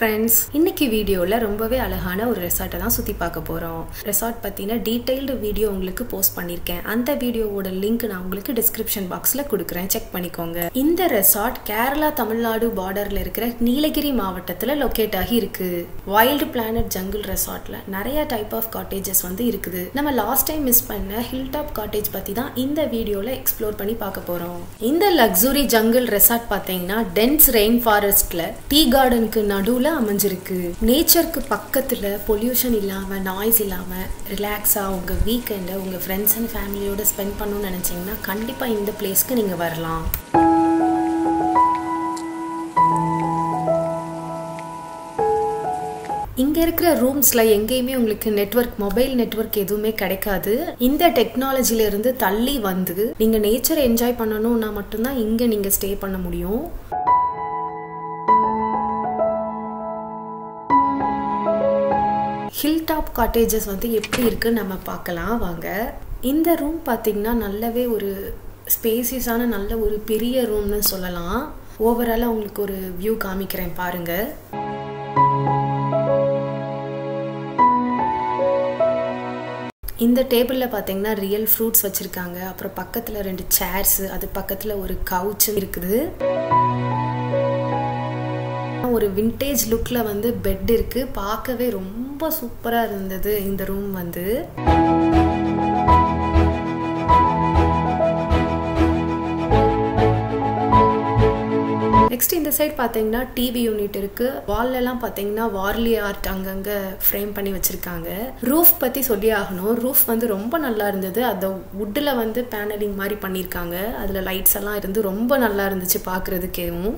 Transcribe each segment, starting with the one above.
friends, இன்னைக்கு வீடியோல ரொம்பவே அழகான ஒரு ரெசார்ட்டை தான் சுத்தி பார்க்க போறோம். ரெசார்ட் பத்தின டீடைல்டு வீடியோ உங்களுக்கு போஸ்ட் பண்ணிருக்கேன். அந்த வீடியோவோட லிங்க் நான் உங்களுக்கு டிஸ்கிரிப்ஷன் பாக்ஸ்ல கொடுக்கிறேன், செக் பண்ணிக்கோங்க. இந்த ரெசார்ட் கேரளா தமிழ்நாடு பார்டர்ல இருக்கிற நீலகிரி மாவட்டத்துல லொகேட் ஆகி இருக்கு. வைல்ட் பிளானட் ஜங்கிள் ரெசார்ட்ல நிறைய டைப் ஆஃப் காட்டேஜஸ் வந்து இருக்குது. நம்ம லாஸ்ட் டைம் மிஸ் பண்ண ஹில் டாப் காட்டேஜ் பத்தி தான் இந்த வீடியோல எக்ஸ்ப்ளோர் பண்ணி பார்க்க போறோம். இந்த லக்ஸுரி ஜங்கிள் ரெசார்ட் பாத்தீங்கன்னா டென்ஸ் ரெயின் ஃபாரஸ்ட்ல டீ கார்டனுக்கு நடுவுல அமைஞ்சிருக்கு. நேச்சருக்கு பக்கத்துல பொல்யூஷன் இல்லாம நாய்ஸ் இல்லாம ரிலாக்ஸா உங்க வீக்கெண்டை உங்க ஃப்ரெண்ட்ஸ் அண்ட் ஃபேமிலியோட ஸ்பெண்ட் பண்ணணும்னு நினைச்சீங்கன்னா கண்டிப்பா இந்த பிளேஸ்க்கு நீங்க வரலாம். இங்க இருக்கிற ரூம்ஸ்ல எங்கேயுமே உங்களுக்கு நெட்வொர்க், மொபைல் நெட்வொர்க் எதுவுமே கிடைக்காது. இந்த டெக்னாலஜில இருந்து தள்ளி வந்து நீங்க நேச்சரை என்ஜாய் பண்ணணும்னா மட்டும்தான் இங்க நீங்க ஸ்டே பண்ண முடியும். ஹில் டாப் காட்டேஜஸ் வந்து எப்படி இருக்குன்னு நம்ம பார்க்கலாம் வாங்க. இந்த ரூம் பார்த்தீங்கன்னா நல்லாவே ஒரு ஸ்பேசியஸான நல்ல ஒரு பெரிய ரூம்னு சொல்லலாம். ஓவராலாக உங்களுக்கு ஒரு வியூ காமிக்கிறேன் பாருங்க. இந்த டேபிளில் பார்த்தீங்கன்னா ரியல் ஃப்ரூட்ஸ் வச்சுருக்காங்க. அப்புறம் பக்கத்தில் 2 சேர்ஸ், அது பக்கத்தில் ஒரு கவுச் இருக்குது. ஒரு விண்டேஜ் லுக்ல வந்து பெட் இருக்கு. பார்க்கவே ரொம்ப சூப்பரா இருந்தது இந்த ரூம் வந்து. நெக்ஸ்ட் இந்த சைட் பாத்தீங்கன்னா டிவி யூனிட் இருக்கு. வால்ல எல்லாம் பாத்தீங்கன்னா வார்லி ஆர்ட் அங்கங்க ஃப்ரேம் பண்ணி வச்சிருக்காங்க. ரூஃப் பத்தி சொல்லி ஆகணும். ரூஃப் வந்து ரொம்ப நல்லா இருந்தது. அந்த வுட்ல வந்து பேனலிங் மாதிரி பண்ணிருக்காங்க. அதுல லைட்ஸ் எல்லாம் இருந்து ரொம்ப நல்லா இருந்துச்சு பாக்குறதுக்கேவும்.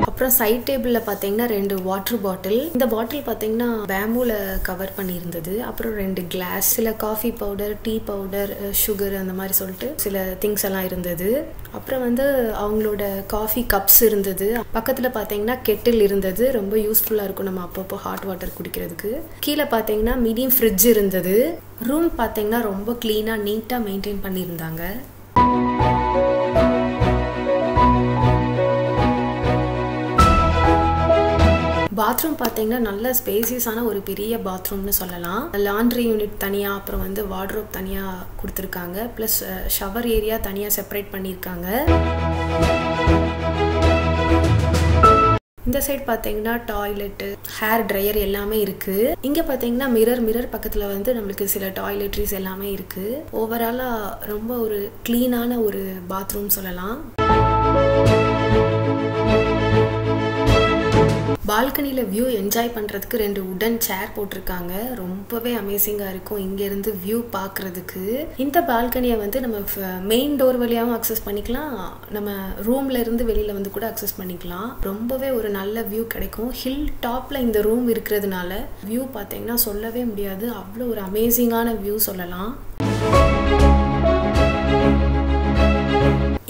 அப்புறம் சைட் டேபிள்ல பாத்தீங்கன்னா 2 வாட்டர் பாட்டில். இந்த பாட்டில் பாத்தீங்கன்னா பேம்பூல கவர் பண்ணி இருந்தது. அப்புறம் 2 கிளாஸ், சில coffee powder, tea powder, sugar அந்த மாதிரி சொல்லிட்டு சில திங்ஸ் எல்லாம் இருந்தது. அப்புறம் வந்து அவங்களோட காஃபி கப்ஸ் இருந்தது. பக்கத்துல பாத்தீங்கன்னா கெட்டில் இருந்தது. ரொம்ப யூஸ்ஃபுல்லா இருக்கும் நம்ம அப்பப்போ ஹாட் வாட்டர் குடிக்கிறதுக்கு. கீழே பாத்தீங்கன்னா மீடியம் ஃப்ரிட்ஜ் இருந்தது. ரூம் பாத்தீங்கன்னா ரொம்ப கிளீனா நீட்டா மெயின்டைன் பண்ணியிருந்தாங்க. பாத்ரூம் பார்த்தீங்கன்னா நல்ல ஸ்பேசியஸான ஒரு பெரிய பாத்ரூம்னு சொல்லலாம். லாண்ட்ரி யூனிட் தனியாக, அப்புறம் வந்து வார்ட்ரோப் தனியாக கொடுத்துருக்காங்க. ப்ளஸ் ஷவர் ஏரியா தனியாக செப்பரேட் பண்ணியிருக்காங்க. இந்த சைட் பார்த்தீங்கன்னா டாய்லெட்டு, ஹேர் ட்ரையர் எல்லாமே இருக்கு. இங்கே பார்த்தீங்கன்னா மிரர் பக்கத்தில் வந்து நம்மளுக்கு சில டாய்லெட்ரிஸ் எல்லாமே இருக்கு. ஓவராலாக ரொம்ப ஒரு கிளீனான ஒரு பாத்ரூம் சொல்லலாம். பால்கனியில் வியூ என்ஜாய் பண்ணுறதுக்கு 2 உடன் சேர் போட்டிருக்காங்க. ரொம்பவே அமேசிங்காக இருக்கும் இங்கேருந்து வியூ பார்க்குறதுக்கு. இந்த பால்கனியை வந்து நம்ம மெயின் டோர் வழியாகவும் அக்சஸ் பண்ணிக்கலாம், நம்ம ரூம்ல இருந்து வெளியில் வந்து கூட அக்சஸ் பண்ணிக்கலாம். ரொம்பவே ஒரு நல்ல வியூ கிடைக்கும். ஹில் டாப்பில் இந்த ரூம் இருக்கிறதுனால வியூ பார்த்தீங்கன்னா சொல்லவே முடியாது. அவ்வளோ ஒரு அமேசிங்கான வியூ சொல்லலாம்.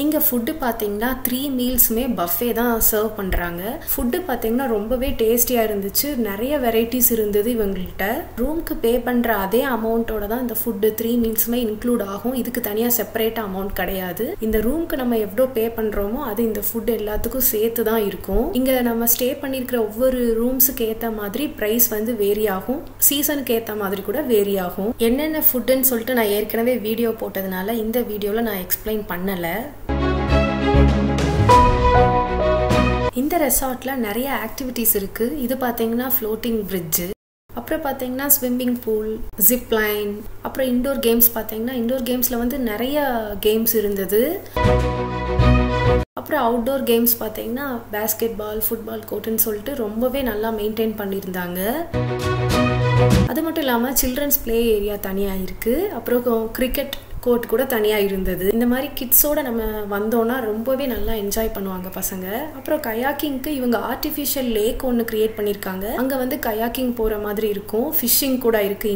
இங்கே ஃபுட்டு பார்த்தீங்கன்னா 3 மீல்ஸுமே பஃபே தான் சர்வ் பண்ணுறாங்க. ஃபுட்டு பார்த்தீங்கன்னா ரொம்பவே டேஸ்டியாக இருந்துச்சு. நிறைய வெரைட்டிஸ் இருந்தது இவங்கள்ட்ட. ரூம்க்கு பே பண்ணுற அதே அமௌண்ட்டோட தான் இந்த ஃபுட்டு 3 மீல்ஸுமே இன்க்ளூட் ஆகும். இதுக்கு தனியாக செப்பரேட் அமௌண்ட் கிடையாது. இந்த ரூம்க்கு நம்ம எவ்வளோ பே பண்ணுறோமோ அது இந்த ஃபுட் எல்லாத்துக்கும் சேர்த்து தான் இருக்கும். இங்கே நம்ம ஸ்டே பண்ணியிருக்கிற ஒவ்வொரு ரூம்ஸுக்கு ஏற்ற மாதிரி ப்ரைஸ் வந்து வேரி ஆகும். சீசனுக்கு ஏற்ற மாதிரி கூட வேரி ஆகும். என்னென்ன ஃபுட்டுன்னு சொல்லிட்டு நான் ஏற்கனவே வீடியோ போட்டதுனால இந்த வீடியோவில் நான் எக்ஸ்பிளைன் பண்ணலை. இந்த ரெசார்ட்ல நிறைய ஆக்டிவிட்டிஸ் இருக்கு. இது பாத்தீங்கன்னா ஃப்ளோட்டிங் பிரிட்ஜ், அப்புறம் பாத்தீங்கன்னா ஸ்விம்மிங் பூல், ஜிப் லைன், அப்புறம் இன்டோர் கேம்ஸ். பாத்தீங்கன்னா இன்டோர் கேம்ஸ்ல வந்து நிறைய கேம்ஸ் இருந்தது. அப்புறம் அவுட்டோர் கேம்ஸ் பாத்தீங்கன்னா பேஸ்கெட் பால், ஃபுட்பால் கோர்ட்னு சொல்லிட்டு ரொம்பவே நல்லா மெயின்டைன் பண்ணியிருந்தாங்க. அது மட்டும் இல்லாம சில்ட்ரன்ஸ் பிளே ஏரியா தனியா இருக்கு. அப்புறம் கிரிக்கெட் கோர்ட் கூட தனியாக இருந்தது. இந்த மாதிரி கிட்ஸோட நம்ம வந்தோம்னா ரொம்பவே நல்லா என்ஜாய் பண்ணுவாங்க பசங்க. அப்புறம் கயாக்கிங்க்கு இவங்க ஆர்டிஃபிஷியல் லேக் ஒன்று கிரியேட் பண்ணியிருக்காங்க. அங்கே வந்து கயாக்கிங் போகிற மாதிரி இருக்கும். ஃபிஷ்ஷிங் கூட இருக்கு.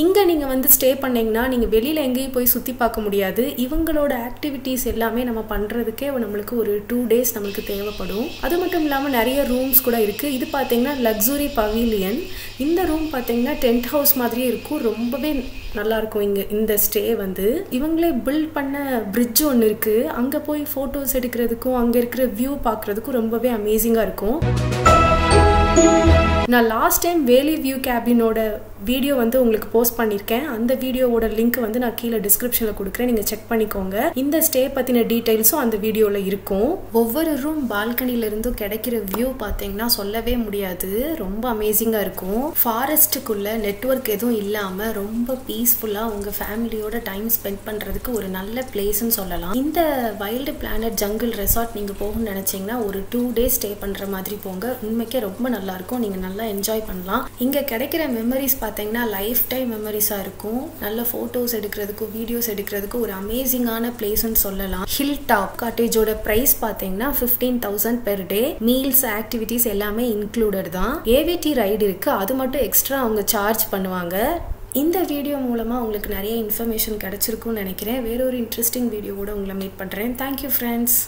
இங்கே நீங்கள் வந்து ஸ்டே பண்ணீங்கன்னா நீங்கள் வெளியில் எங்கேயும் போய் சுற்றி பார்க்க முடியாது. இவங்களோட ஆக்டிவிட்டீஸ் எல்லாமே நம்ம பண்ணுறதுக்கே நம்மளுக்கு ஒரு 2 days நம்மளுக்கு தேவைப்படும். அது மட்டும் இல்லாமல் நிறைய ரூம்ஸ் கூட இருக்குது. இது பார்த்தீங்கன்னா லக்ஸுரி பவிலியன். இந்த ரூம் பார்த்தீங்கன்னா டென்ட் ஹவுஸ் மாதிரியே இருக்கும். ரொம்பவே நல்லா இருக்கும். இங்க இந்த ஸ்டே வந்து இவங்களே பில்ட் பண்ண பிரிட்ஜ் ஒன்று இருக்கு. அங்க போய் போட்டோஸ் எடுக்கிறதுக்கும் அங்க இருக்கிற வியூ பார்க்கறதுக்கும் ரொம்பவே அமேசிங்கா இருக்கும். நான் லாஸ்ட் டைம் வேலி வியூ கேபினோட வீடியோ வந்து உங்களுக்கு போஸ்ட் பண்ணியிருக்கேன். அந்த வீடியோவோட லிங்க் வந்து நான் கீழே டிஸ்கிரிப்ஷனில் கொடுக்குறேன், நீங்கள் செக் பண்ணிக்கோங்க. இந்த ஸ்டே பற்றின டீட்டெயில்ஸும் அந்த வீடியோவில் இருக்கும். ஒவ்வொரு ரூம் பால்கனிலேருந்தும் கிடைக்கிற வியூ பார்த்தீங்கன்னா சொல்லவே முடியாது, ரொம்ப அமேசிங்காக இருக்கும். ஃபாரஸ்ட்டுக்குள்ளே நெட்வொர்க் எதுவும் இல்லாமல் ரொம்ப பீஸ்ஃபுல்லாக உங்கள் ஃபேமிலியோட டைம் ஸ்பெண்ட் பண்ணுறதுக்கு ஒரு நல்ல பிளேஸ்ன்னு சொல்லலாம். இந்த வைல்டு பிளானட் ஜங்கிள் ரெசார்ட் நீங்கள் போகணும்னு நினச்சிங்கன்னா ஒரு 2 days ஸ்டே பண்ணுற மாதிரி போங்க. உண்மைக்கே ரொம்ப நல்லாயிருக்கும், நீங்கள் நல்லா என்ஜாய் பண்ணலாம். இங்கே கிடைக்கிற மெமரிஸ் பார்த்தீங்கன்னா லைஃப் டைம் மெமரிஸாக இருக்கும். நல்ல ஃபோட்டோஸ் எடுக்கிறதுக்கும் வீடியோஸ் எடுக்கிறதுக்கும் ஒரு அமேசிங்கான பிளேஸ்ன்னு சொல்லலாம். ஹில் டாப் காட்டேஜோட ப்ரைஸ் பார்த்தீங்கன்னா 15,000 per day. மீல்ஸ் ஆக்டிவிட்டீஸ் எல்லாமே இன்க்ளூடட் தான். ஏவிடி ரைடு இருக்குது, அது மட்டும் எக்ஸ்ட்ரா அவங்க சார்ஜ் பண்ணுவாங்க. இந்த வீடியோ மூலமாக உங்களுக்கு நிறைய இன்ஃபர்மேஷன் கிடச்சிருக்கும்னு நினைக்கிறேன். வேற ஒரு இன்ட்ரெஸ்டிங் வீடியோவோட உங்களை மீட் பண்ணுறேன். Thank you friends.